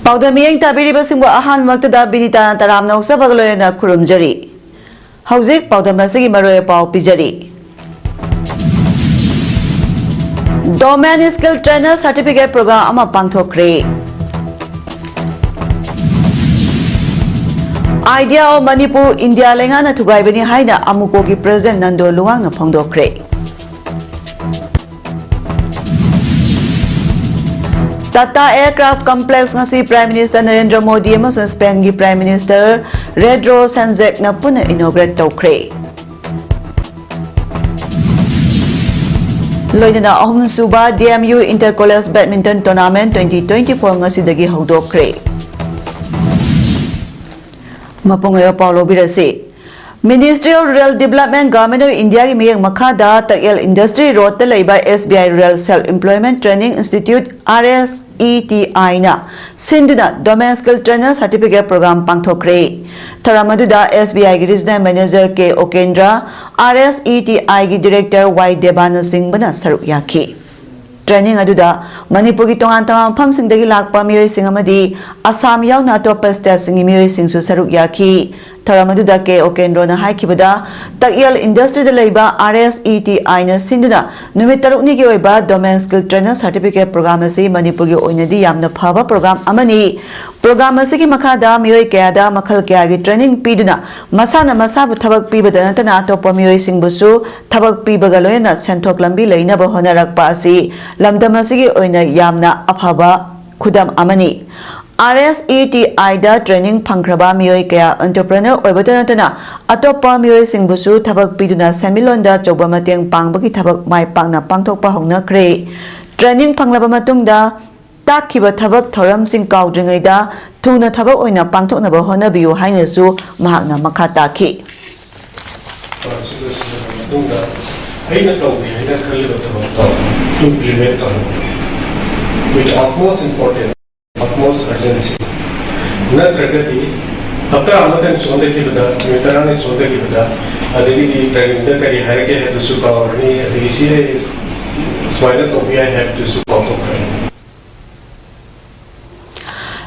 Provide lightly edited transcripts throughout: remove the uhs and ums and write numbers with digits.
PAODAM miyeng tabiribasingbu ahan maktada binitana taramna uksabagaloyana kurumjari. Hauzik PAODAM asigi maroya pau pijari. Domain Skill Trainer Certificate Program ama pangthokre. Idea of Manipur India lengana thugaibani haina amuko ki President Nando Luwang na phongdokre. Tata Aircraft Complex ngasi Prime Minister Narendra Modi amasung Spain gi Prime Minister Pedro Sanchez na puna inaugurate tawkre. Loinana ahum suba DMU Intercollege Badminton Tournament 2024 ngasi dagi hawdokre. Mapungayo Paulo Birasi Ministry of Rural Development Government of India ki miyang makhada Takil Industry Road ta laiba SBI Rural Self-Employment Training Institute RSETI na sinduna Domain Skill Trainer Certificate Program pangthokre. Taramaduda SBI ki Regional Manager K. Okendra, RSETI ki Director Y. Devana Singh bana saruk yaki. Training aduda Manipur ki tongan-tongan phamsing dagi lakpa miyoy sing amadi Assam yauna atoppa state sing miyoy sing su saruk yaki. Taramaduda K. Okendra na haikibada Takil Industry da laiba RSETI na sinduna numit tarukni ki oiba Domain Skill Trainer Certificate Program asi Manipur ki oinadi yamna phaba program amani. Program asigi makhada miyoy kayada makhal kaya ki training piduna masana masabu thabak pibada natana atoppa miyoy sing busu thabak pibaga loyana senthok lambi lainaba honarakpa asi lamdam asigi oina yamna aphaba khudam amani. RSETI da training pangkraba miyoy kaya entrepreneur oibata natana atoppa miyoy sing busu thabak piduna semilonda chawba mateng pangbagi thabak mai pangna pangthokpa hongnakre. Training panglaba matungda Takiba thabak thoram sing kaudringaida thuna thabak oina pangthoknaba honabiyu hainasu mahakna makha taki. With utmost importance, utmost urgency. Natragati, apna amatan sonde ki bada, mitarane sonde ki bada, adigi training da kari harke hai to suka orni, adigi siye swaida to I have to suka to.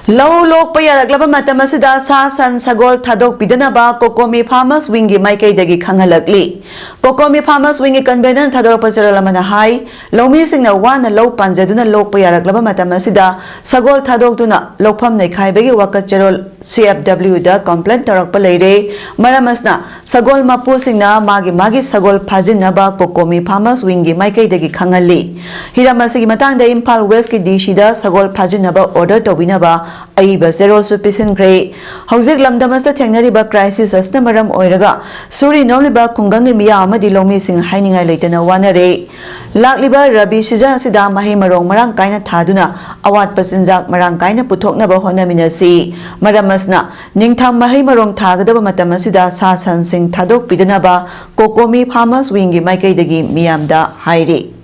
Low lok payalaglaba matamasida sa san sagol thadok pidanaba Kokomi Farmers Wingi Maikay dagi khangalagli. Kokomi Farmers Wingi convener thadok pasaralamana hai lomi singna wana low panjaduna lok payalaglaba matamasida sagol thadok tuna lokpham naikhai bagi wakat cherol CFW da complaint tarak palaire maramasna sagol mapu singna magi sagol phajinaba Kokomi Farmers Wingi Maikay dagi khangali. Hiramasigi matangda Impal West ki DC da sagol phajinaba order tobinaba Aiba zero sufficient grey. Hauzik lamdamasta thengnariba crisis asna maram oiraga suri noliba kungangi miya amadi lomi sing hainingai leitana wanare. Lakliba rabi season asida mahi marong marang kaina thaduna awat pasinjak marang kaina puthoknaba honaminasi. Maramasna ningtham mahi marong thagadaba matam asida sa san sing thadok pidanaba Kokomi Farmers Wingi Maikay dagi miyamda hairi.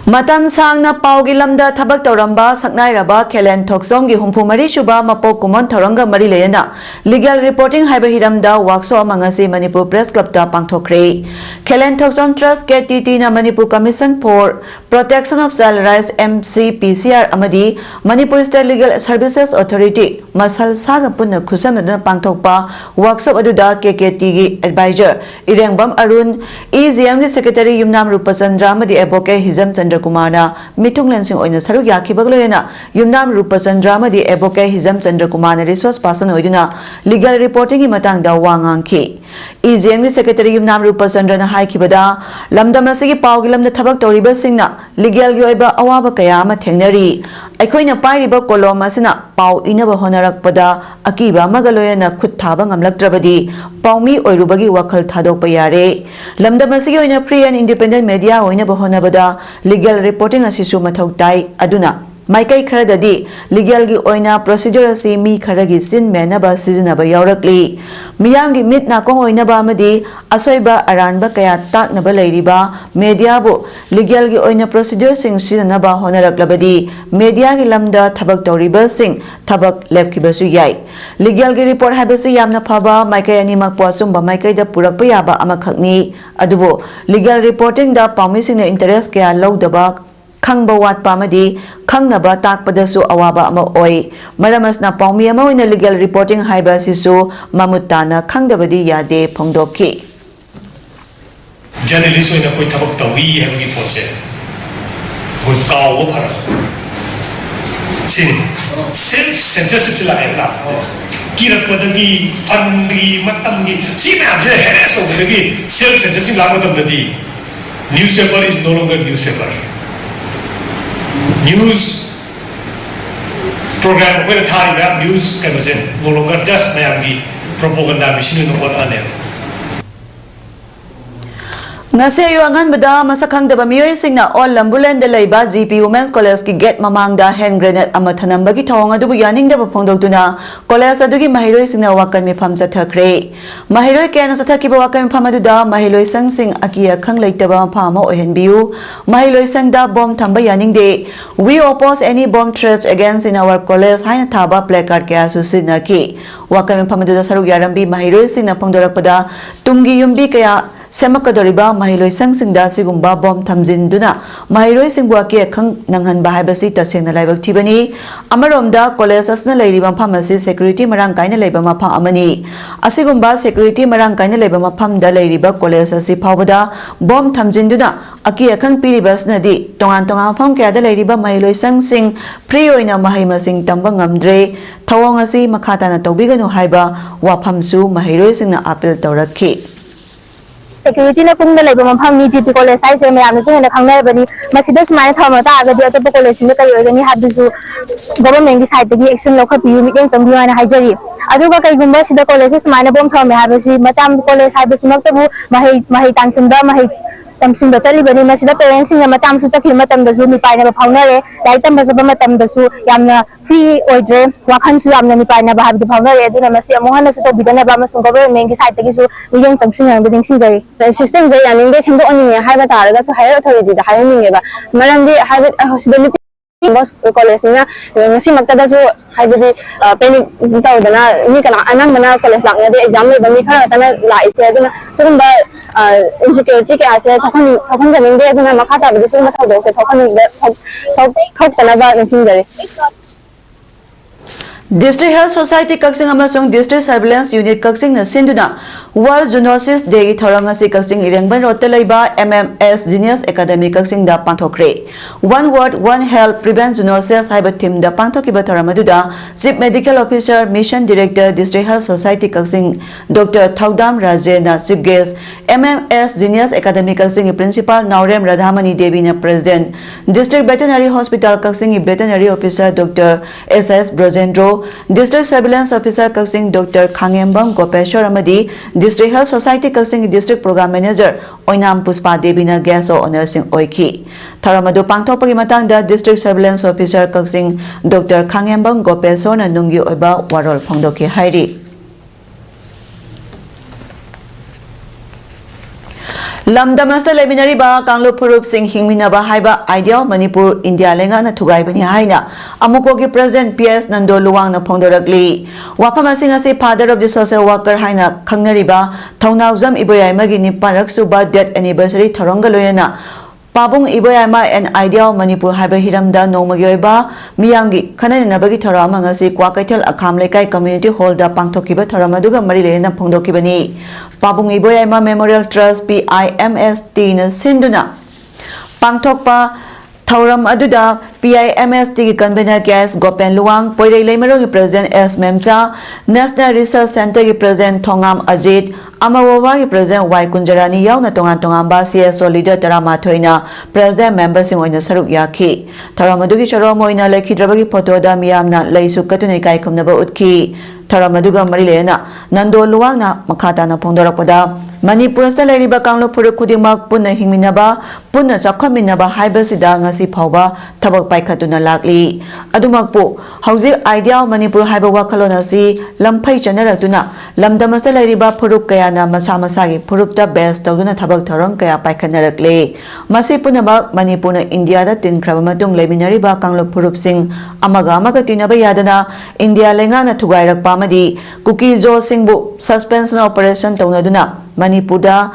Matam sangna paugi lamda thabak tawramba saknairaba Khelen Thoksomgi humphumari shuba mapok kumon tharanga mari leyana legal reporting haiba hiramda workshop amangasi Manipur Press Club ta pangthokre. Khelen Thoksom Trust KTT na Manipur Commission for Protection of Child Rights MCPCR amadi Manipur State Legal Services Authority masal saga punna khusamna pangthokpa workshop aduda KKT gi advisor Irengbam Arun EGM gi secretary Yumnam Rupachandra amadi advocate Hizam Kumana mitung lensing oina saruk yaki bagloyana Yumnam Rupachandra amadi advocate Hizam Chandra Kumana resource person oiduna legal reporting gi matangda wangangki. EGM secretary Yumnam Rupachandra na haikibada lamdam asigi paugi lamda thabak toriba singna legal gi oiba awaba kaya ama thengnari. Aikoina pairiba kolom asina pau inaba honarakpada akiba magaloyana khut thaba ngamlaktrabadi paumi oirubagi wakhal thadokpa yare. Lamdam asigi oina free and independent media oina bahonabada legal reporting asisu mathau tai aduna Maikai Kharadadi legal gi oina procedure asi mi kharagi sin menaba sizinaba yaurakli. Miyangi mit na kong oina ba amadi asoiba aranba kaya taknaba leiriba media bu legal gi oina procedure sing sizinaba honaraklabadi media gi lamda thabak tawriba sing thabak lepkibasu yai. Legal gi report habasi yamna phaba maikai animak posumba maikai da purakpa yaba amakhakni adubo legal reporting da pami sing na interest kaya lawdaba khangba watpa amadi khangnaba takpadasu awaba ama oi maramasna paumi ama oina legal reporting haiba sisu mamutana khangdabadi yade phongdokki journalist oina koi thabak tawi habgi poche koi kaw phara sin self censorship la la kirak padagi fandi matamgi sina je harass tawdagi self censorship la matamdadi newspaper is no longer newspaper news program when a time news kind no longer just mayamgi propaganda machine no one ane ngase yu angan bada masakhang da bamiyoy singna all lambulen de leiba GP Women's College ki gate mamang da hand grenade ama thanamba ki thawang adu bu yaning da phongdok tuna college adu ki mahiroi singna wakan mi pham chathakre mahiroi ken chathaki ba wakan mi pham adu da mahiroi sang sing akia khang leitaba phama ohen biu mahiroi sang da bomb thamba yaning de we oppose any bomb threats against in our college haina thaba placard kya susina ki wakan mi pham adu da saruk yarambi mahiroi singna phongdorak pada tungi yumbi kaya semakadoriba mahiloi sangsingda sigumba bom thamjinduna mahiloi singbu aki khang nanghanba haibasi tasengna laibak thibani amaromda college asna leiriba pharmacy security marang kaina leiba mapham amani asigumba security marang kaina leiba mapham da leiriba college asi phawbada bom thamjinduna aki khang piribasna di tongan tongan pham kya da leiriba mahiloi sangsing free oina mahai masing tamba ngamdre thawang asi makhata na tobiganu haiba waphamsu mahiloi singna appeal tawrakhi security na kung nalay bumapang ni GP college ay sa mayroon siya na kang nalay bani masidas may thama ta agad dito po college na kayo gani habisu government gi side gi action lo khapi mi ken sambiwa na haijari adu ka kay gumba sida college sa may na bom thama habisi macham college habisi magtabu mahi tansinda mahi tamsing ba chali bani masida parents na macham su chakhi matam da su mi pai na phawna re dai tam ba su matam da su yamna free oidre wakhan su yamna ni pai na ba habdi phawna re aduna masi amohana su to bidana ba mas government gi side gi su mi tamsing na biding sinjari system je yaning de semdo ani me haiba taraga su higher authority da higher ni ba maram di haiba hospital bos college na ngasi makta su haiba di panic tawdana mi kana anang mana college lakna de exam le bani khara tana la ise aduna sum ba insecurity ke ase thokon janing de aduna makhata ba su ma thawdo se thok tana ba ngsin jare District Health Society Kaksing amasong District Surveillance Unit Kaksing na sinduna World Zoonosis Day thorang asi Kaksing irengban rotte leiba MMS Genius Academy Kaksing da panthokre One Word One Health Prevent Zoonosis haiba team da panthokiba thoramadu Chief Medical Officer Mission Director District Health Society Kaksing Dr. PAODAM Raje na chief guest MMS Genius Academy Kaksing Principal Naurem Radhamani Devi na President District Veterinary Hospital Kaksing Veterinary Officer Dr. SS Brojendro District Surveillance Officer Kaksing Dr. Khangembam Gopeshwar amadi District Health Society Kaksing District Program Manager Oinam Puspa Devi na guest o honor sing oiki tharamadu pangthokpagi matangda District Surveillance Officer Kaksing Dr. Khangembam Gopeshwar na nungi oiba warol phongdoki hairi Lamdamasta leminari ba kanglo purup sing hingminaba haiba ideal Manipur India lenga na thugai bani haina amuko gi President PS Nando Luwang na phongdorakli wapama sing ase father of the social worker haina khangnari ba thongnawjam iboyai magi ni parak suba death anniversary thoronga loyana Pabung Iboyama and Ideal Manipur haiba hiramda nomagyoiba miyangi khanana bagi thorama ngasi kwakaitel akham lekai community hall da pangthokiba thorama duga marilena phongdokibani Pabung Iboyama Memorial Trust PIMST na sinduna pangthokpa Thauram aduda PIMST ki convener Gas Gopen Luwang Poirei Leimaro ki President S Memsa National Research Center ki President Thongam Ajit Amawawa ki President Y Kunjarani yauna tongan ba CSO leader Tarama Thoina President member sing oina saruk yakhi Tharamadu ki charo moina lekhidraba ki photo da miyamna leisu katunai kai khumnaba utki Tharamaduga marilena Nando Luwang na makhata na phongdorakpada Manipur sta leiriba kanglo phuruk khudingmak punna hingminaba punna chakhaminaba haibasida ngasi phawba thabak paikhatuna lakli adumakpu hauzik idea Manipur haiba wakhalona si lamphai chanaratuna lamdamasta leiriba phuruk kaya na masa masagi phurupta base tawduna thabak thorong kaya paikhatnarakle masi punaba Manipur na India da tinkraba matung leminariba kanglo phuruk sing amaga tinaba yadana India lenga na thugairakpa amadi Kuki Jo Singbu suspension operation taunaduna Manipurda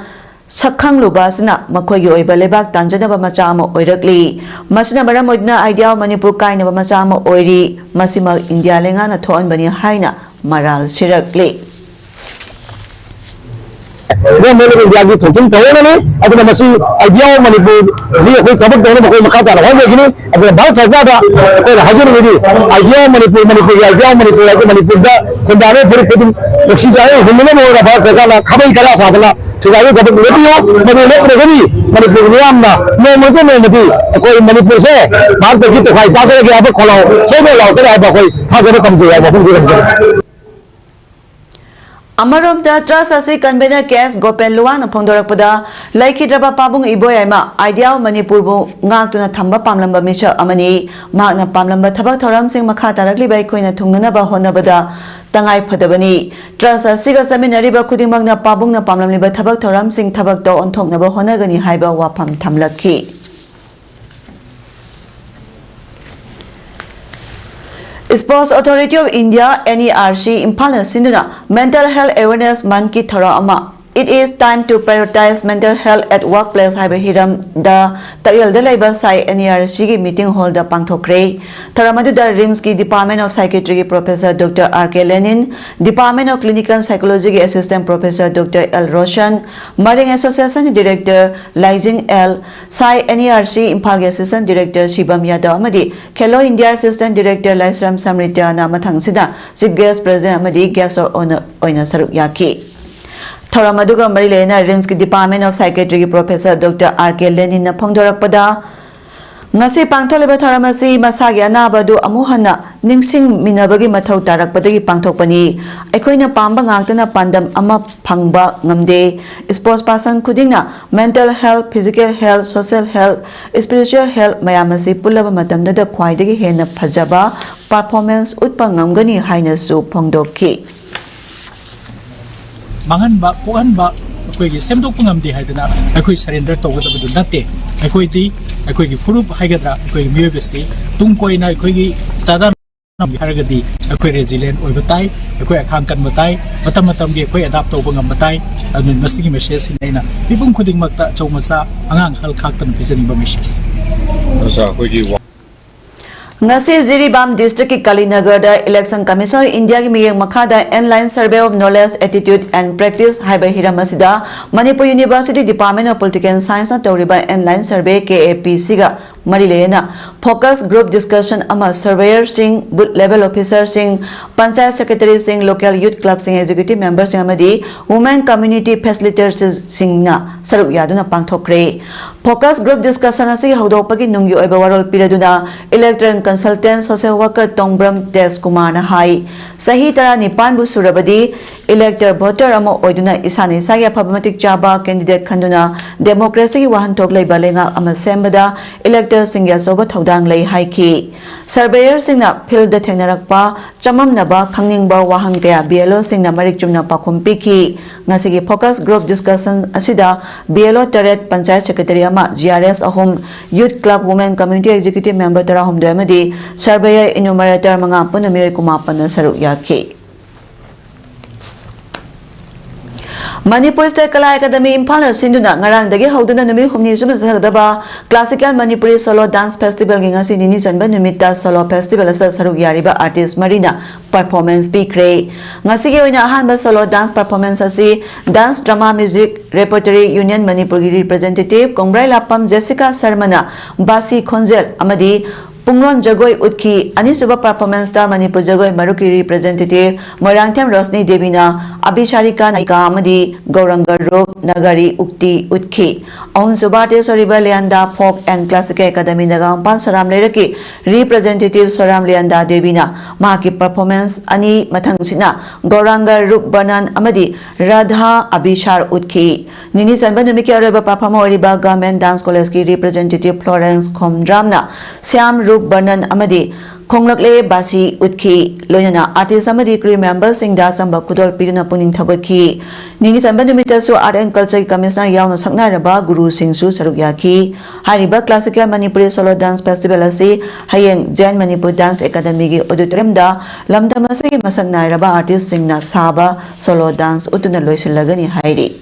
Sakhangluba makoy oiba lebak tanjanaba machama oirakli masina maram oidna idea Manipur kainaba machama oiri masima India lenga na thon bani haina maral sirakli Dia mula lagi tujuan tahun ini, aku masih idea Manipur, jadi aku cabut tahun aku makan tak orang begini, aku bahas saja ada, aku hajar ini, idea Manipur lagi Manipur dah, kendala berikut masih jaya, humna mau ada bahas saja lah, kami kerja sahaja, juga aku cabut lebih ya, Manipur ni amna, mau mati, aku Manipur se, bahas begitu, kalau bahas lagi apa kalau, semua laut ada apa kau, hajar kamu je, apa pun kita. Amarom Trust Asi Convener Case Gopen Luan Pongdorakpada Laikidraba Pabung Iboyama Idea Manipur Ngakuna Tamba Pamlamba Misha Amani Magna Pamlamba Tabak Thoram Sing Makata Raglibai Koina Tunganaba Honabada Tangai Padabani Trust Asiga Seminariba Kuding Magna Pabung na Pamlamliba Tabak Thoram Sing Tabak Do on Tongnaba Honagani Haiba Wapam Tamlaki Sports Authority of India (NERC) Impala Sinduna Mental Health Awareness Month ki thara ama. It is time to prioritize mental health at workplace haiba hiram da tagyal da laiba sai NERC ki meeting hall da pangthokre. Tharamadu da RIMS ki Department of Psychiatry ki Professor Dr. R.K. Lenin, Department of Clinical Psychology ki Assistant Professor Dr. L. Roshan, Maring Association ki Director Lizing L, Sai NERC Impal ki Assistant Director Shibam Yadaw amadi Khelo India Assistant Director Laisram Samritya na mathang sida Chief Guest President amadi guest or owner oina saruk yaki. Thoramaduga Marilena RIMS ki Department of Psychiatry ki Professor Dr. R.K. Lenin na phongdorakpada ngasi pangtholeba thoramasi masagi anabadu amuhana ningsing minabagi mathau tarakpadagi pangthokpani aikoina pamba ngakna pandam ama phangba ngamde sports person kudingna mental health physical health social health spiritual health mayamasi pulaba matamda da khwaidagi hena phajaba performance utpa ngamgani haina su phongdokki mangan ba puan ba akoi gi semdok pungam di haidana akoi surrender tawada badu natte akoi di akoi gi furup haigadra akoi gi miyobesi tung koi na akoi gi stada nam haragadi akoi resilient oi batai akoi akhang kan batai matam gi akoi adapt tawba ngam batai adun masigi message sinaina pipung khuding makta chawmasa angang hal khak tan bizani ba message asa akoi gi Ngasi Ziribam District ki Kalinagar da Election Commission India ki miyeng makhada Online Survey of Knowledge, Attitude and Practice haiba hiramasida Manipur University Department of Political Science na tawriba Online Survey KAPC ga Marilena Focus Group Discussion ama Surveyor Sing Booth Level Officer Sing Panchayat Secretary Sing Local Youth Club Sing Executive Members Sing amadi Women Community Facilitators Sing na saruk yaduna pangthokre Focus Group Discussion asi hodopagi nunggi oiba warol piraduna Electoral Consultant Social Worker Tongbram Des Kumar na hai sahi tara nipan bu surabadi elector voter ama oiduna isani saya pabamatik chaba candidate khanduna democracy wahantok lei balenga ama sembada elector singya soba thodang lei haiki surveyor singna field da thengnarakpa chamam naba khangningba wahang kaya BLO singna marik chumna pakhum piki ngasigi focus group discussion asida BLO Taret Panchayat Secretary ama GRS ahum Youth Club Women Community Executive Member tara hum doamadi surveyor enumerator mga punami kumapan na saruk yaki Manipur State Kala Academy Impala Sinduna ngarang dagi hoduna numi humni sumsadaba Classical Manipuri Solo Dance Festival ngasi nini janba numita Solo Festival asa saruk yariba artist Marina performance pikre ngasi ge oina ahanba solo dance performance asi Dance Drama Music Repertory Union Manipur gi representative Kongrai Lapam Jessica Sarmana Basi Khonjel amadi Punglon Jagoi Utki Anisuba performance da Manipur Jagoi Maruki representative Morangthem Rosni Devina Abhisharika Naika Amadi Gauranga Rup Nagari Ukti Utki Aun Subate Soriba Leanda Folk and Classical Academy Nagampal Soram Leraki representative Soram Leanda Devina Maki performance Ani Mathangsina Gauranga Rup Banan Amadi Radha Abhishar Utki Nini Sanba Numiki Araba performer Oriba Government Dance College ki representative Florence Komdramna Siam Rup Banan Amadi Konglakle Basi Utki Loyana artist amadi crew members sing da samba kudol piduna puning thagaki nini samba numita so art and culture commissioner yauna sakna raba guru sing su saruk yaki hariba classical Manipuri solo dance festival asi hayeng Jain Manipur Dance Academy gi auditorium da lamdam ase masakna raba artist sing na saba solo dance utuna loisilagani hairi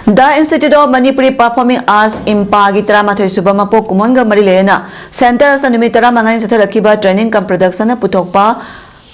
The Institute of Manipuri Performing Arts Impagi Tramathoi Suba Mapok Kumonga Marilena Center sa numit 35 sa thalakiba training kam production na putokpa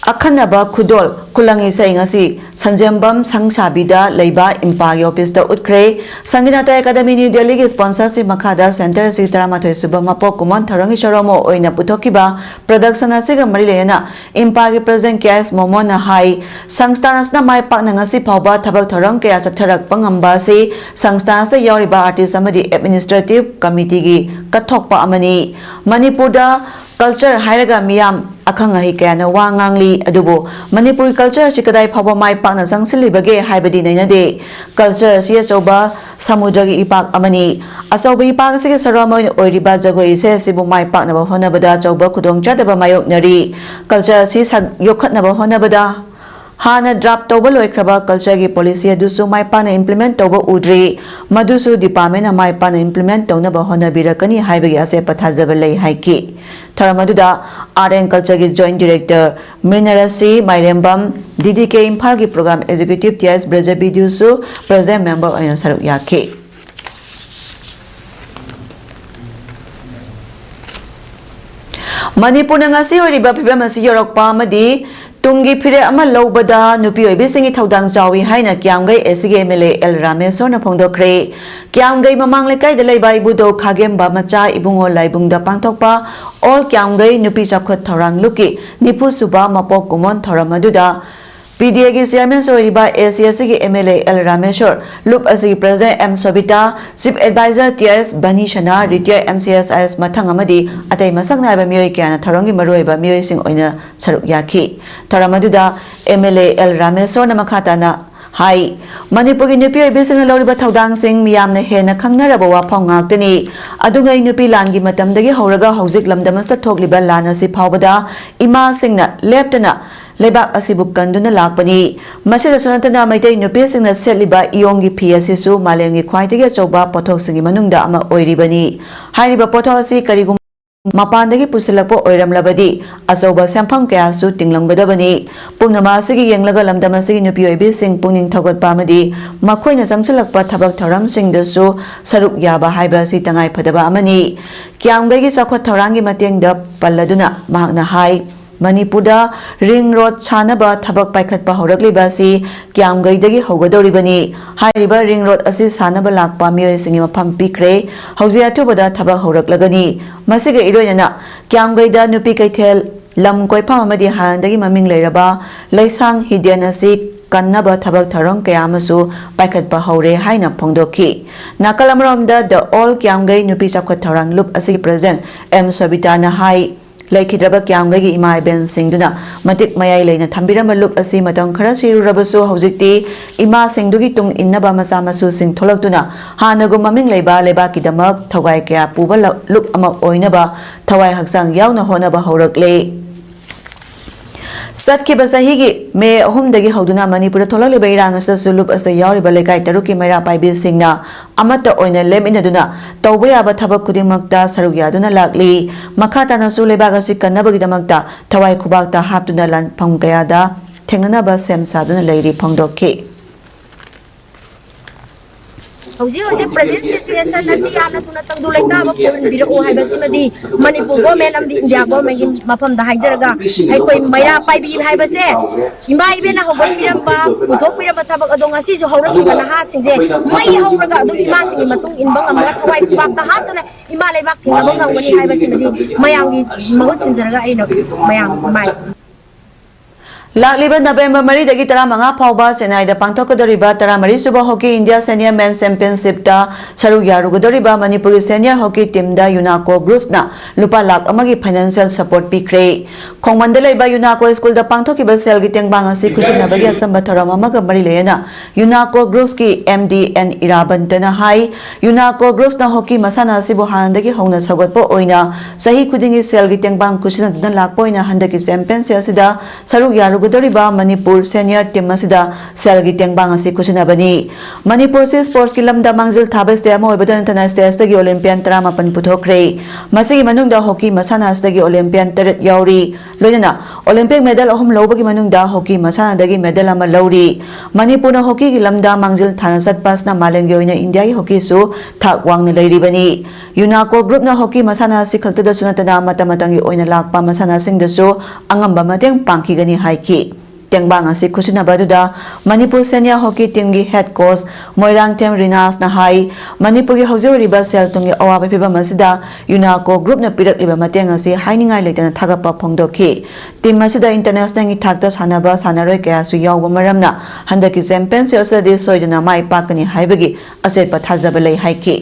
Akhanaba Khudol Kulangi sa ingasi Sanjambam Sangsabida Leiba Impagi Office da Utkre Sanginata Academy New Delhi gi sponsorship Makada Center si Tramathoi Suba Mapok Kumon Tharangi Choromo oina putokiba production asiga Marilena Impagi President KS Momona Hai Sangstanas na mai pak na ngasi phawba thabak thorong kaya chatharak pangamba si Sangstanas da yoriba artist amadi administrative committee gi kathokpa amani Manipurda culture hairaga miyam akhang ahi kayana wangangli adubo Manipuri culture sikadai phaba mai pakna sangsilibage haibadi nainade culture si asoba samudragi ipak amani asoba ipak sige saramoin oiriba jagoi se sibu mai pakna ba honabada chauba khudong chadaba mayok nari culture si yokhatna ba honabada Hana draft toba loikraba culture gi policy adusu mai pana implement toba udri madusu department mai pana implement tona ba hona birakani haibagi ase pathajaba lei haiki Tharamaduda art and culture gi joint director Minarasi Mairembam DDK Imphal gi program executive TS Brajabidusu president member oina saruk yaki Manipur na ngasi oriba phibam asi yorokpa amadi Tungi Pire Ama Lobada Nupi Bisingi Taudang Jawi Haina Kiamgai SGMLA El Rameso na Pongdokre Kiamgai Mamang Lekai de Leibai Budo Kagem Bamacha Ibungo Laibungda Pangtokpa All Kiamgai Nupi Chakot Torang Luki Nipu Suba Mapok Kumon Toramaduda PDA ki chairman soiriba ACSC ki MLA El Rameshwar Loop Asi President M Sobita Chief Advisor TS Bani Shana Retired MCSIS Mathang amadi atai masak na ba mioi kyana tharongi maroiba mioi sing oina saruk yaki Taramaduda MLA El Rameshwar na makhata na Hai Manipur ki nupi ibising loriba thaudang sing miyam na hena khangnaraba wafang ngaktani adungai nupi langi matamdagi horaga hauzik lamdamasta thokliba lana si phawbada ima singna leptana Lebak asibuk kanduna lakpani masida sunatana maitai nupi singna setliba iyongi PSSU malengi khwaitigi choba pothok singi manungda ama oiribani hairiba pothok asi karigum Mapandagi pusilakpo oiramlabadi asoba samphang kaya su tinglamgadabani pungnama asigi yenglaga lamdam asigi nupi oibi sing pungning thogot pamadi makhoina changsalakpa thabak thoram singdasu saruk yaba haiba si tangai phadaba amani kyamgai gi chakhot thorangi matengda palladuna mahakna hai Manipurda ring road chanaba thabak paikhatpa horakliba si Kiamgaidagi hogadoribani hairiba ring road asi sanaba lakpa mioi singi mafam pikre hauji athubada thabak horaklagani masiga iroinana Kiamgaida nupi kaithel lam koipham amadi handagi maming leiraba leisang hidian asi kannaba thabak tharong kayamasu paikhatpa hore haina phongdokhi nakalamromda the all Kiamgai nupi chakhot tharang loop asi president M Sabita na hai Laikidraba Kiamgai Ima Ben Singduna Matik Mayai Lena Tambirama Loop Asi Matang Karasi Rabaso Hauzikti Ima Singdugi Tung Innaba Masamasu Sing Tolaktuna Hanago Maming Leba Lebaki Damak Tawai Kaya Puba Loop Ama Oinaba Tawai Haksang Yauna Honaba Horakle Satki Basahigi May Humdagi Hoduna Manipura Tolali Bayrang Sulup as the Yoriba Lekai Taruki Mera Pai Singna Amata Oina Lem Inaduna Tawaya Batabakudi Makta Saruyaduna Lakli Makata Nasule Bagasi Kanabagida Makta Tawai Kubakta Haptuna Lan Pangayada Tenganaba Sem Saduna Lady Pongdoki Hauji present situation na siya na tunatang dulay ta ba pun biro hay ba simadi Manipur government am di India government in mapam da hajaraga ay koy mayra pai bi hay ba se imbai be na hogon piram ba uthok piram ba tabak adong asi jo hawra ba na ha singje mai hawraga adong ima singi matung inbang am thawai bak ta hat na ima lebak tinabang ang wani hay ba simadi mayang gi mahut sinjaraga ay no mayang mai Lakliba November Mari dagi tara manga phawba Chennai da pangthokadoriba tara mari suba hockey India Senior Men's Championship da saruk yarugadoriba Manipur senior hockey team da UNACO groups na lupa lakh amagi financial support pikre khongmanda leiba UNACO school da pangthokiba sel gi tengbang asi kusinabagi asamba thoram amaga mari leyana UNACO groups ki MD and Irabantana hai UNACO groups na hockey masana asibu handagi hongna sagotpo oina sahi kudingi sel gi tengbang kusinaduna lakpo oina handaki championship asida saruk yaru taugadoriba Manipur senior team asida selgi tengbang asi kusinabani Manipur si sports ki lamda mangzil thabas te amo ibada international stage gi Olympian trama pan puthokre masigi manungda hockey masana asdagi Olympian teret yauri loina Olympic medal ahum lobagi manungda hockey masana dagi medal ama lauri Manipur na hockey gi lamda mangzil thana satpas na malengi oina India gi hockey su thak wang na leiribani UNACO group na hockey masana si khaktada sunatana matamatangi oina lakpa masana singdasu angamba mateng pangkigani haiki tengbang asi kusinabadda Manipur senior hockey team gi head coach Moirang Tem Rinas na hai Manipur gi hojoriba seltung gi awabe phiba masida UNACO group na pirakliba mateng asi hainingai leitana thagapa phongdokhi team masida international gi thakta sanaba sanaroi kaya su yawba maramna handaki championship asadi soidana mai pakani haibagi asetpa thajaba lei haiki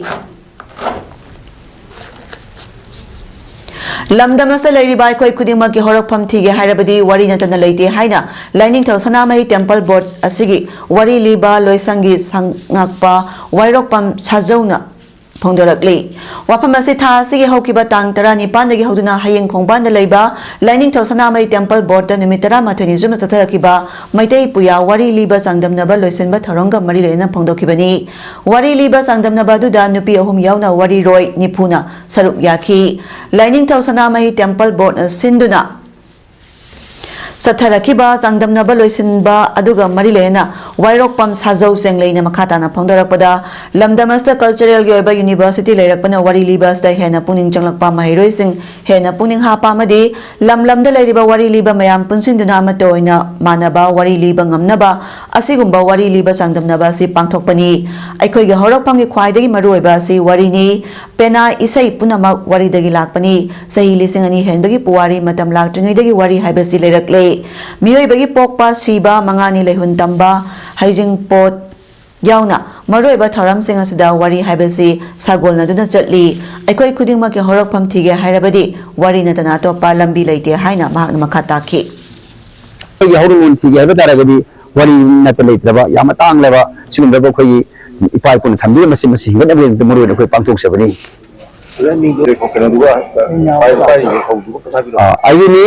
lamdamasta leiriba khoi khudima ki horokpham thige hairabadi wari natana leite haina lining thau sanamai temple board asigi wari liba loisangi sangakpa wairokpam sajona phongdorakli wafam ase tha asigi hokiba tang 19 dagi hoduna hayeng khongban da leiba lining thau sanamai temple board da nimitara mathoni juma tathakiba maitei puya wari liba sangdamnaba loisenba tharonga mari lena phongdokibani wari liba sangdamnaba du da nupi ahum yauna wari roi nipuna saruk yakhi lining thau sanamai temple board sinduna Satharakiba Sangdamnaba Loisinba Aduga Marilena Wairokpam Sazo Sengleina Makatana Pondarakpada Lamdamasta Cultural Gyoba University Leirakpana Wari Libas da Hena Puning Changlakpa Mahiroising Hena Puning Hapa Madi Lamda Leriba Wari Liba Mayam Punsinduna Matoina Manaba Wari Liba Ngamnaba Asigumba Wari Liba Sangdamnaba si Pangthokpani Aikoiga Horokpangi Khwaidagi Maruiba si Warini Pena Isai Punama Wari Dagi Lakpani Sahi Lisingani Henbagi Puwari Matam Laktringai Wari Haibasi Leirakle Miyoi bagi pokpa siba mangani lehun tamba haijing pot yauna maroi ba tharam sing asida wari haibasi sagol na duna chatli aikoi khuding ma ke horokpham thige hairabadi wari na tana to pa lambi leite haina mahak makhata ki ya horun thige ba taragadi wari na te leitraba yama tang leba sigum ba khoi ipai pun thambi masi masi hinga na be moro na khoi pangthok sabani ayini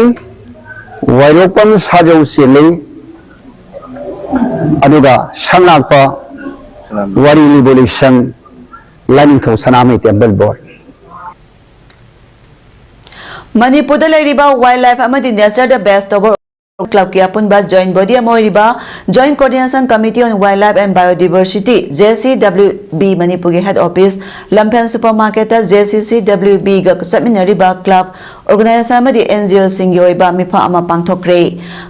Wairokpam Sajau Sili Aduga Shanakpa Wari Liberation Lanitho Sanami Temple Board Manipur da leiriba wildlife amadi nature the best over Club ki apunba joint body amoiriba Joint Coordination Committee on Wildlife and Biodiversity JCWB Manipur ki head office Lampen supermarket JCCWB ga saminariba club organization amadi NGO singi oiba mifa ama pangthokre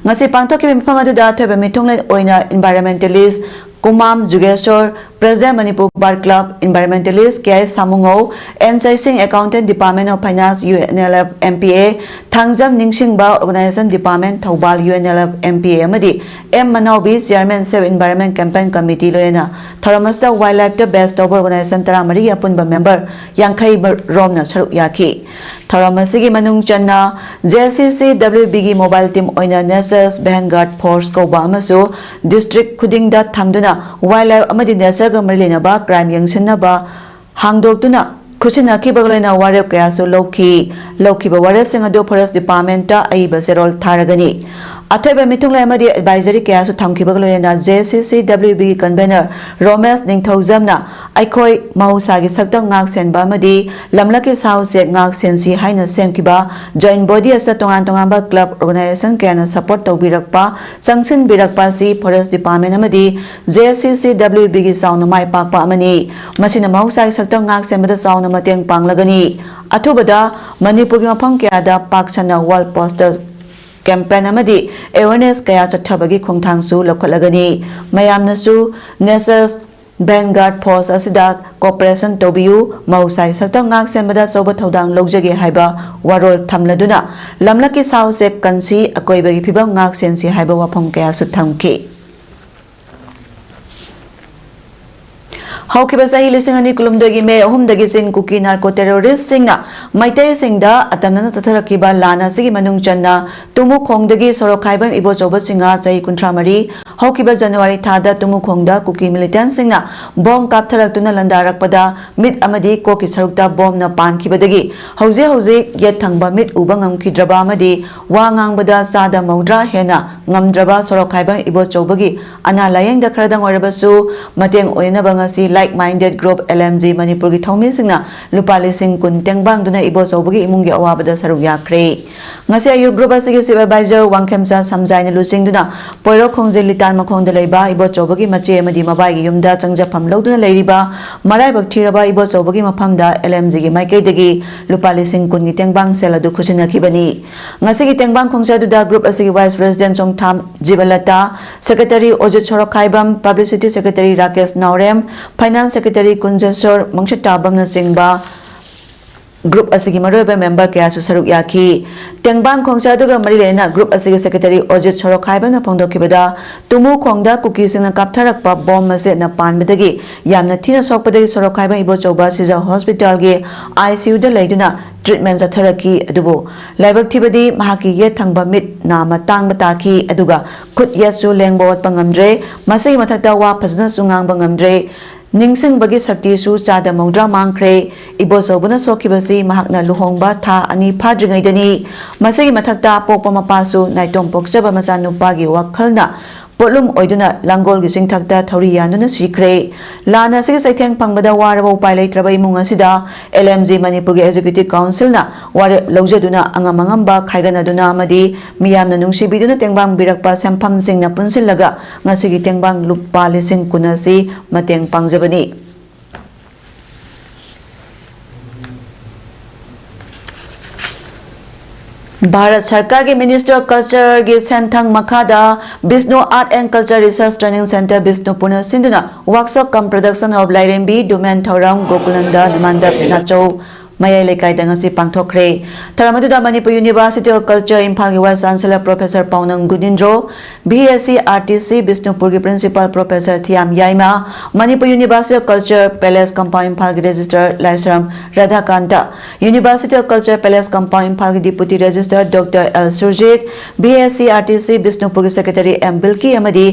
ngasi pangthokki mifa maduda thoiba mitunglen oina environmentalist Kumam Jugeshwar President Manipur Bar Club Environmentalist K.I. Samungo Enchasing Accountant Department of Finance UNLF MPA Thangjam Ningsingba Organization Department Thobal UNLF MPA Amadi M Manaobi Chairman Save Environment Campaign Committee Loena Tharamasta Wildlife the Best of Organization Taramari Apunba member Yankai Romna Saruk Yaki Tharamasi Manung Channa JCCWB Mobile Team Oina Nurses Vanguard Force Koba Amasu District Kuding da Thamduna Wildlife Amadi Nurses Gamalina crime yang sinaba hangdoktuna Kusina Kibalena Warep Kayaso Loki ba Warep Singado Forest Department ta Aiba Serol Taragani Ateba Mitungla Amadi Advisory Kayaso Tangkibalena JCCWB convener Romes Ningthozamna Aikoi Mahusagi Saktang Ngak Senba Amadi Lamlaki South Ngak Sensi Haina Semkiba Joint Body as the Tongan Club Organization Kana support Birakpa Sangsin Birakpa si Forest Department Amadi JCCWB Sound Mai Pakpa Amani Masina Mahusagi Saktang Ngak Senba Sound Mateng Panglagani Atubada Manipur Mapang Kayada Paksana Wall Poster campaign amadi awareness kaya chathabagi khongthangsu lokholagani mayamnasu Nurses Vanguard Force asida cooperation tobiu mausai saktang ngak sembada soba thodang logjage haiba warol thamladuna lamlaki sauce kansi akoibagi phibam ngak sensi haiba wafam kaya su thamki Haukiba sahi lisingani kulumdogi me ahumdagi sin kuki narco terrorist singna maitei singda atamna tatharakiba lana sigi manung channa tumu khongdagi sorokhaibam ibo choba singa chai kuntramari ꯍꯧꯈꯤꯕ ꯖꯅꯨꯋꯥꯔꯤ ꯊꯥꯗ ꯇꯨꯃꯨꯈꯣꯡꯗ cookie ꯃꯤꯂꯤꯇꯦꯟꯠꯁꯤꯡꯅ bomb ꯀꯥꯞꯊꯔꯛꯇꯨꯅ ꯂꯟꯗꯥꯔꯛꯄꯗ ꯃꯤꯠ ꯑꯃꯗꯤ ꯀꯣꯛꯀꯤ ꯁꯔꯨꯛꯇ ꯕꯣꯝꯅ ꯄꯥꯟꯈꯤꯕꯗꯒꯤ ꯍꯧꯖꯤꯛ ꯌꯦꯠ ꯊꯪꯕ ꯃꯤꯠ ꯎꯕ ꯉꯝꯈꯤꯗ꯭ꯔꯕ ꯑꯃꯗꯤ ꯋꯥ ꯉꯥꯡꯕꯗ ꯆꯥꯗ ꯃꯧꯗ꯭ꯔꯥ ꯍꯦꯟꯅ ꯉꯝꯗ꯭ꯔꯕ ꯁꯣꯔꯣꯛꯈꯥꯏꯕꯝ ꯏꯕꯣꯆꯧꯕꯒꯤ ꯑꯅꯥ ꯂꯥꯌꯦꯡꯗ ꯈꯔꯗꯪ ꯑꯣꯏꯔꯕꯁꯨ ꯃꯇꯦꯡ ꯑꯣꯏꯅꯕ ꯉꯁꯤ ꯂꯥꯏꯛ ꯃꯥꯏꯟꯗꯦꯗ ꯒ꯭ꯔꯨꯞ LMG ꯃꯅꯤꯄꯨꯔꯒꯤ ꯊꯧꯃꯤꯁꯤꯡꯅ ꯂꯨꯄꯥ 10,000 ꯇꯦꯡꯕꯥꯡꯗꯨꯅ ꯏꯕꯣꯆꯧꯕꯒꯤ ꯏꯃꯨꯡꯒꯤ ꯑꯋꯥꯕꯗ ꯁꯔꯨꯛ ꯌꯥꯈ꯭ꯔꯦ ꯉꯁꯤ ꯑꯌꯨꯛ ꯒ꯭ꯔꯨꯞ ꯑꯁꯤꯒꯤ ꯆꯤꯞ ꯑꯦꯗꯚꯥꯏꯖꯔ ꯋꯥꯡꯈꯦꯝꯆꯥ ꯁꯝꯖꯥꯏꯅ ꯂꯨꯆꯤꯡꯗꯨꯅ ꯄꯣꯏꯔꯣꯛ ꯈꯣꯡꯖꯤꯜ ꯂꯤꯇꯥꯟ ꯃꯈꯣꯡꯗ ꯂꯩꯕ ꯏꯕꯣꯆꯧꯕꯒꯤ ꯃꯆꯦ ꯑꯃꯗꯤ ꯃꯕꯥꯏꯒꯤ ꯌꯨꯝꯗ ꯆꯪꯖꯐꯝ ꯂꯧꯗꯨꯅ ꯂꯩꯔꯤꯕ ꯃꯔꯥꯏꯕꯛ ꯊꯤꯔꯕ ꯏꯕꯣꯆꯧꯕꯒꯤ ꯃꯐꯝꯗ LMGꯒꯤ ꯃꯥꯏꯀꯩꯗꯒꯤ ꯂꯨꯄꯥ 10,000 ꯇꯦꯡꯕꯥꯡ ꯁꯦꯜ ꯑꯗꯨ ꯈꯨꯠꯁꯤꯟꯅꯈꯤꯕꯅꯤ ꯉꯁꯤꯒꯤ ꯇꯦꯡꯕꯥꯡ ꯈꯣꯡꯆꯠꯗꯨꯗ ꯒ꯭ꯔꯨꯞ ꯑꯁꯤꯒꯤ ꯚꯥꯏꯁ ꯄ꯭ꯔꯦꯁꯤꯗꯦꯟꯠ ꯆꯣꯡꯊꯥꯝ ꯖꯤꯕꯂꯇꯥ ꯁꯦꯀ꯭ꯔꯦꯇꯔꯤ ꯑꯣꯖꯤꯠ ꯁꯣꯔꯣꯛꯈꯥꯏꯕꯝ publicity secretary Rakesh Naorem finance secretary Kunjeshor ꯃꯪꯁꯤꯠꯇꯥꯕꯝꯅꯆꯤꯡꯕ ꯒ꯭ꯔꯨꯞ ꯑꯁꯤꯒꯤ ꯃꯔꯨꯑꯣꯏꯕ ꯃꯦꯝꯕꯔ ꯀꯌꯥꯁꯨ ꯁꯔꯨꯛ ꯌꯥꯈꯤ ꯇꯦꯡꯕꯥꯡ ꯈꯣꯡꯆꯠꯗꯨꯒ ꯃꯔꯤ ꯂꯩꯅꯅ ꯒ꯭ꯔꯨꯞ ꯑꯁꯤꯒꯤ ꯁꯦꯀ꯭ꯔꯦꯇꯔꯤ ꯑꯣꯖꯤꯠ ꯁꯣꯔꯣꯛꯈꯥꯏꯕꯝꯅ ꯐꯣꯡꯗꯣꯛꯈꯤꯕꯗ ꯇꯨꯃꯨꯈꯣꯡꯗ ꯀꯨꯀꯤꯁꯤꯡꯅ ꯀꯥꯞꯊꯔꯛꯄ ꯕꯣꯝ ꯃꯆꯦꯠꯅ ꯄꯥꯟꯕꯗꯒꯤ ꯌꯥꯝꯅ ꯊꯤꯅ ꯁꯣꯛꯄꯗꯒꯤ ꯁꯣꯔꯣꯛꯈꯥꯏꯕꯝ ꯏꯕꯣꯆꯧꯕ ꯁꯤꯖ ꯍꯣꯁꯄꯤꯇꯥꯜꯒꯤ ICUꯗ ꯂꯩꯗꯨꯅ ꯇ꯭ꯔꯤꯠꯃꯦꯟ ꯆꯠꯊꯔꯛꯈꯤ ꯑꯗꯨꯕꯨ ꯂꯥꯏꯕꯛ ꯊꯤꯕꯗꯤ ꯃꯍꯥꯛꯀꯤ ꯌꯦꯠ ꯊꯪꯕ ꯃꯤꯠ ꯅꯥꯝꯃ ꯇꯥꯡꯕ ꯇꯥꯈꯤ ꯑꯗꯨꯒ ꯈꯨꯠ ꯌꯦꯠꯁꯨ ꯂꯦꯡꯕ ꯑꯣꯠꯄ ꯉꯝꯗ꯭ꯔꯦ ꯃꯁꯤꯒꯤ ꯃꯊꯛꯇ ꯋꯥ ꯐꯖꯅꯁꯨ ꯉꯥꯡꯕ ꯉꯝꯗ꯭ꯔꯦ ꯅꯤꯡꯁꯤꯡꯕꯒꯤ ꯁꯛꯇꯤꯁꯨ ꯆꯥꯗ ꯃꯧꯗ꯭ꯔꯥ ꯃꯥꯡꯈ꯭ꯔꯦ ꯏꯕꯣꯆꯧꯕꯅ ꯁꯣꯛꯈꯤꯕꯁꯤ ꯃꯍꯥꯛꯅ ꯂꯨꯍꯣꯡꯕ ꯊꯥ 2 ꯐꯥꯗ꯭ꯔꯤꯉꯩꯗꯅꯤ ꯃꯁꯤꯒꯤ ꯃꯊꯛꯇ ꯄꯣꯛꯄ ꯃꯄꯥꯁꯨ ꯅꯥꯏꯇꯣꯝ ꯄꯣꯛꯆꯕ ꯃꯆꯥꯅꯨꯄꯥꯒꯤ ꯋꯥꯈꯜꯅ ꯄꯣꯠꯂꯨꯝ ꯑꯣꯏꯗꯨꯅ ꯂꯥꯡꯒꯣꯜꯒꯤ ꯆꯤꯡꯊꯛꯇ ꯊꯧꯔꯤ ꯌꯥꯟꯗꯨꯅ ꯁꯤꯈ꯭ꯔꯦ ꯂꯥꯟ ꯑꯁꯤꯒꯤ ꯆꯩꯊꯦꯡ ꯐꯪꯕꯗ ꯋꯥꯔꯕ ꯎꯄꯥꯏ ꯂꯩꯇ꯭ꯔꯕ ꯏꯃꯨꯡ ꯑꯁꯤꯗ LMG ꯃꯅꯤꯄꯨꯔꯒꯤ ꯑꯦꯛꯖꯤꯀ꯭ꯌꯨꯇꯤꯕ ꯀꯥꯎꯟꯁꯤꯜꯅ ꯋꯥꯔꯦꯞ ꯂꯧꯖꯗꯨꯅ ꯑꯉꯝ ꯑꯉꯝꯕ ꯈꯥꯏꯒꯠꯅꯗꯨꯅ ꯑꯃꯗꯤ ꯃꯤꯌꯥꯝꯅ ꯅꯨꯡꯁꯤꯕꯤꯗꯨꯅ ꯇꯦꯡꯕꯥꯡꯕꯤꯔꯛꯄ ꯁꯦꯟꯐꯝꯁꯤꯡꯅ ꯄꯨꯟꯁꯤꯜꯂꯒ ꯉꯁꯤꯒꯤ ꯇꯦꯡꯕꯥꯡ ꯂꯨꯄꯥ 10,000 ꯑꯁꯤ ꯃꯇꯦꯡ ꯄꯥꯡꯖꯕꯅꯤ भारत सरकार के मिनिस्टर ऑफ कल्चर के सेंथंग मखादा Bishnu art and culture research training centre Bishnupur सिंधुना workshop cum production of Lairembi डोमेन थौरम गोकुलंदा नमंदप नाचौ मयाई लेकाइदा ngasi pangthokre tharamadуда manipur university of culture imphal gi vice chancellor professor paunang gunindro BSc RTC bishnupur gi principal professor thiam yaima manipur university of culture palace compound imphal gi registrar laisram radhakanta university of culture palace compound imphal gi deputy registrar dr L Surjit BSc RTC bishnupur gi secretary M Bilki amadi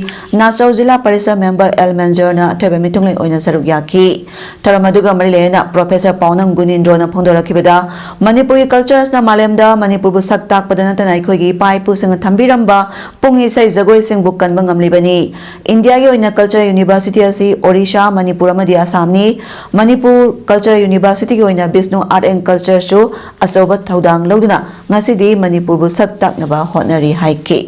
nachau jilla parishad member L Manjorna athoiba mitungling oina saruk yaki tharamadugha mari lena professor paunang gunindro na फोंदोरखिबदा मणिपुरी कल्चर्सना मालेमदा मणिपुरबु सक ताकपदा नतना अखोइगी पाइपुसिंग थंबिरंबा पुंग इसै जगोइसिंग बु कनबा ngamlibani India गी ओइना culture university असि ओडिशा मणिपुर अमदि आसामनी मणिपुर कल्चर यूनिवर्सिटी गी ओइना बिष्णु आर्ट एंड कल्चर सु असौबा थौदांग लौदुना ngasi मणिपुरबु सक ताकनबा होटनरी हाइके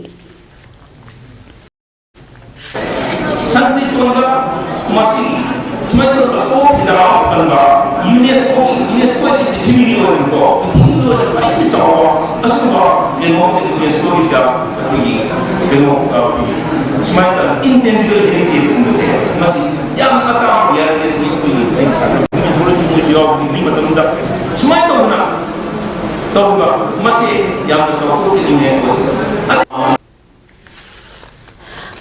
UNESCO is definitely going to go. People know that I saw us about the UNESCO is smart and intangible heritage in the same. Must young account here is smart on that. Must young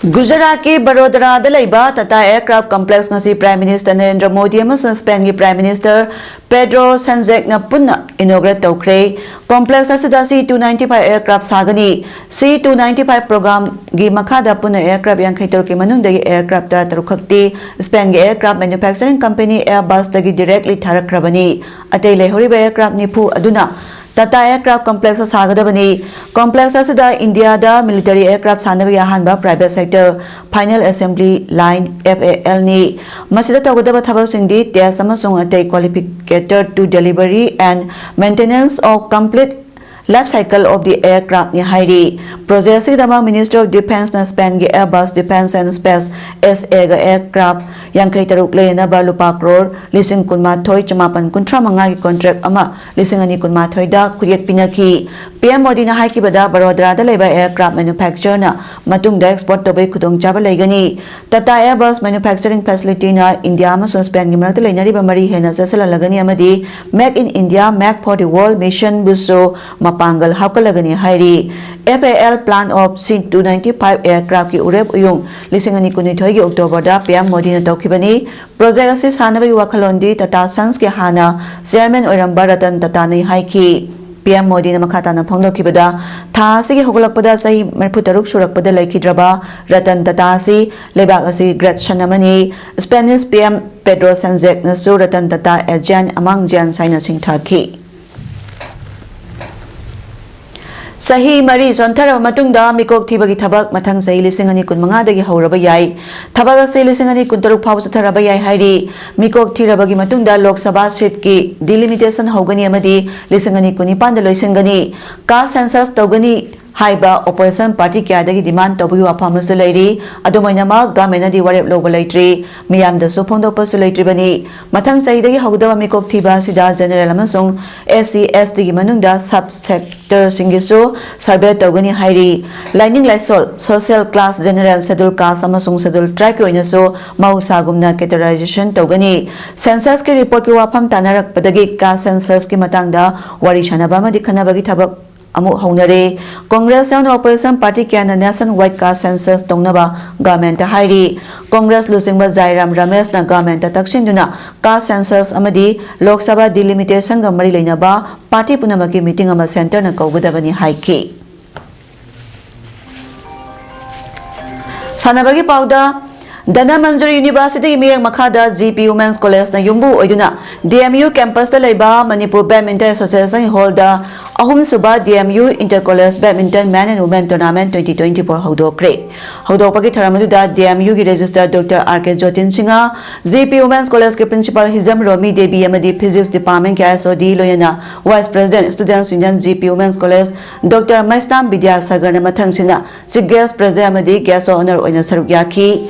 Gujarat के Vadodara Tata aircraft complex ngasi prime minister Narendra Modi अमसुंग Spain की prime minister Pedro Sanchez ना पुन्ना inaugurate तौखरे complex असिदा C295 aircraft सागनी C295 programme गी मखादा पुन्ना एयरक्राफ्ट यांखैतर के मनुंगदगी एयरक्राफ्ट तरुखक्ति स्पेन की एयरक्राफ्ट मैन्युफैक्चरिंग कंपनी एयरबस दगी डायरेक्टली थारखरबनी अतै लेहरिबा एयरक्राफ्ट निफु अदुना टाटा एयरक्राफ्ट कॉम्प्लेक्स सागदबनी कॉम्प्लेक्स असिदा इंडिया दा मिलिटरी एयरक्राफ्ट सानबगी अहानबा private sector final assembly line FAL नि मसिदा तगदबा थबसिंगदी टेस्ट अमसुंग अतै qualification to delivery and maintenance of complete life cycle of the aircraft नि हाइरी प्रोजेक्ट सिदमा मिनिस्टर ऑफ डिफेंस न स्पेन गे Airbus defence and space SA गा एयरक्राफ्ट यांखै तरुक लेना बा लुपा करोड़ 19,995 की कॉन्ट्रैक्ट अमा 2,295 दा खुरियक पिनखी PM मोदी ना हाइकिबदा बड़ोदरा दा लेबा एयरक्राफ्ट मैन्युफैक्चरर ना मतुंगदा एक्सपोर्ट तोबै खुदोंग चाबा लेगनी टाटा एयरबस मैन्युफैक्चरिंग फैसिलिटी ना इंडिया मा स्पेन गी मरत लेनरिबा मरी हेना जसला लगनी अमदी make in India make for the world mission बुसो मपांगल हाकलगनी हाइरी FAL plan of C295 aircraft की उरेब उयुंग 2022 की अक्टोबर दा PM मोदी ने तौखिबनी प्रोजेक्ट असी सानबगी वखलोंदी टाटा सन्स के हाना चेयरमैन ओइरंबा रतन टाटा ने हाइकी PM Modi na makatana phongdokibada tha asigi hogolakpada sahi 36 surakpada laikhidraba Ratan Tata asi lebak asi Great Shanamani Spanish PM Pedro Sanchez nasu Ratan Tata agent among Jan Saina Singthaki Sahi Mari Sontara Matungda Mikok Tibagi Tabak Matang Sahi Lisingani Kunmanga Haurabayai Tabaga Sahi Lisingani Kuntaruk Paus Tarabayai Hairi Mikok Tirabagi Matungda Lok Sabha Seat Ki Delimitation Hogani Amadi Lisingani Kunipanda Loisingani Ka Census Togani Haiba Opposition Party Kyadagi demand Tobu Apamasu Lady Adomainama Gamena di Warep Logo Laitri Miam the Supondo Postulator Bani Matang Saidagi Hogda Mikok Tiba Sida General Amasung SCS di Manunda Subsector Singisu Sarbe Togani Hairi Lining Lysol Social Class General Sedul Class Amasung Sedul Track Inaso Mausagumna Categorization Togani Census ki report ki wapam Tanarak Padagi Ka Census ki Matangda Warishanabama di Kanabagi Tabak Amu Honare, Congress and Opposition Party can a nationwide car census Tongnaba, Government Hairi, Congress losing Zairam Rames na Government Takshin Duna, car census Amadi, Lok Sabha delimitation Gamari Lenaba, Party Punamaki meeting of a center na Kogudabani Haiki. Sanabagi Pauda. Dana Manjuri University Miyang Makada GP Women's College na Yumbu Oiduna DMU campus da laiba Manipur Badminton Association Hall da ahum suba DMU Inter-College Badminton Men and Women Tournament 2024 Haudokre. Haudokpagi tharamadu da DMU ki Register Dr. R.K. Jotin Singa GP Women's College ke Principal Hizam Romi Devi Amadi Physics Department ke SOD Loyana Vice President Students Union GP Women's College Dr. Maistam Vidyasagar na mathang sina Chief Guest President Amadi Guest Honor Oina Saruk Yaki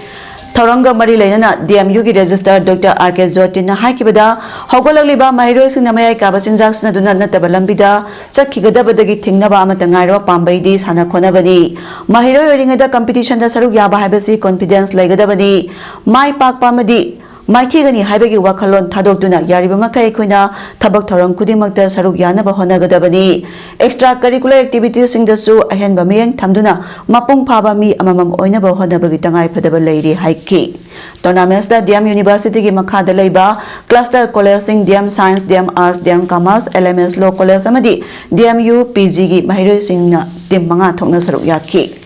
Tauranga Mari Lena DMU ki Register Dr. R.K. Jotin na Haikibada Hogolagliba Mahiro Sing Namaya Kabachin Jackson Aduna Natabalambida Chakigadabadagi Tingnaba Amatangairo Pambaidi Sana Konabani Mahiro Ringada Competition da Saruk Yaba Habasi Confidence Lagadabani Mai Pak Pamadi Maikigani Habagi Wakalon Tadokduna Yaribama Kaikuna Tabak Torang Kudimakta Saruk Yanaba Honagadabani Extracurricular activities in the Su Ahen Bamiang Tamduna Mapung Pabami Amamam Oinaba Honabagitangai Padaba Lady Haiki Tournaments da Diam University ki Makada Laiba Cluster College in Diam Science Diam Arts Diam Commerce LMS Law College Amadi DMU PG ki Mahiro Singna Tim Manga Thokna Saruk Yaki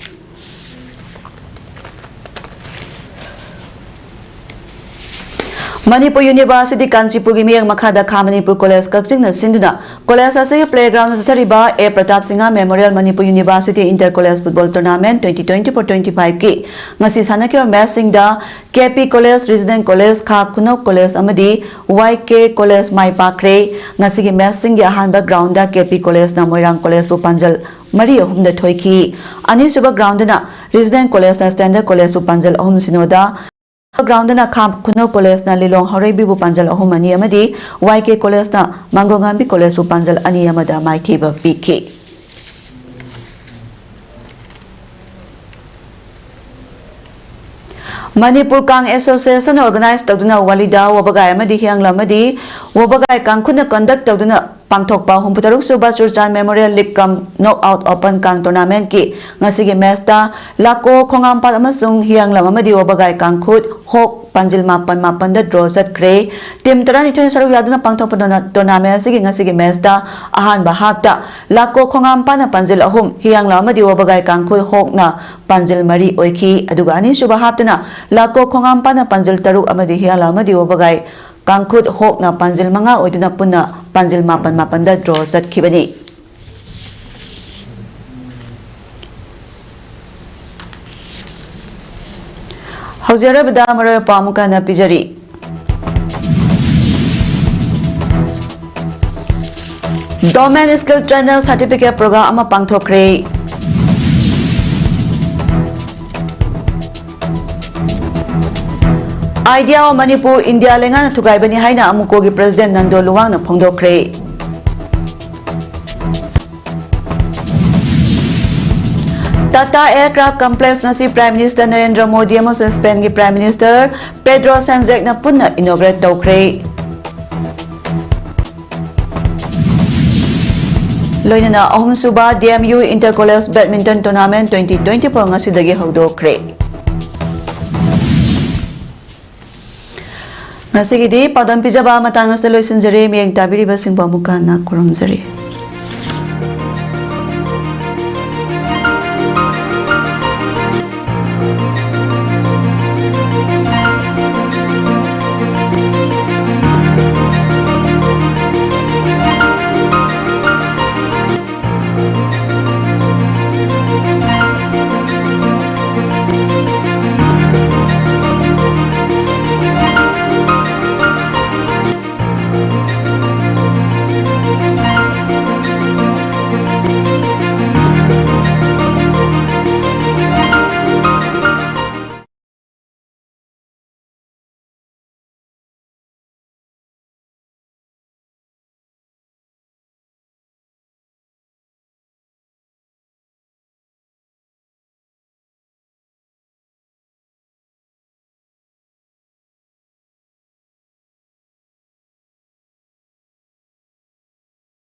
Manipur University Kanchipur gi Miyang Makhada Manipur College Kakching na Sinduna College ase playground Thariba A Pratap Singha Memorial Manipur University Inter College Football Tournament 2024-25 ki ngasi sanakyo match singda KP College Resident College Kha Kunok College amadi YK College Mai Pakre ngasi gi match sing gi ahanba ground da KP College na Moirang College bu Panjal Mari ahumda thoiki ani suba ground na Resident College na Standard College bu Panjal ahum sinoda Ground na Kamp Kuno College na Lilong Horebi bu Panjal ahum ani amadi YK College na Mangongambi College bu Panjal ani amada Maithiba PK Manipur Kang Association organized tawduna walida wabagai amadi hiangla amadi wabagai kang khuna conduct tawduna Pangthokpa Humputaruk Suba Churchan Memorial League Kam Knockout Open Kang Tournament ki ngasigi match da Lako Khongampat amasung hianglam amadi wabagai kang khut hok Panjil Mapan da draw set kre Team Tarani Thoi Saruk Yaduna Pangthokpa Tournament ngasigi match da ahan bahap da Lako Khongampat na Panjil ahum hianglam amadi wabagai kang khut hok na Panjil Mari oiki aduga ani suba haptana Lako Khongampat na Panjil Taruk amadi hianglam amadi wabagai Kangkut hok na Panjil Manga oiduna punna Panjil Mapan da draw set kibani. Hauzara bada mara pamuka na pijari. Domain Skill Trainer Certificate Program ama pangthokre. Idea of Manipur India lengan tugai bani haina amuko gi President Nando Luwang na phongdokre. Tata Aircraft Complex ngasi Prime Minister Narendra Modi amosong Spain gi Prime Minister Pedro Sanchez na punna inaugurate tawkre. Loinana ahum suba DMU Inter College Badminton Tournament 2024 ngasi dagi hawdokre. Nasigidi padam pijaba matang sa loisinjari miyang tabiri basing pamuka na kurumjari.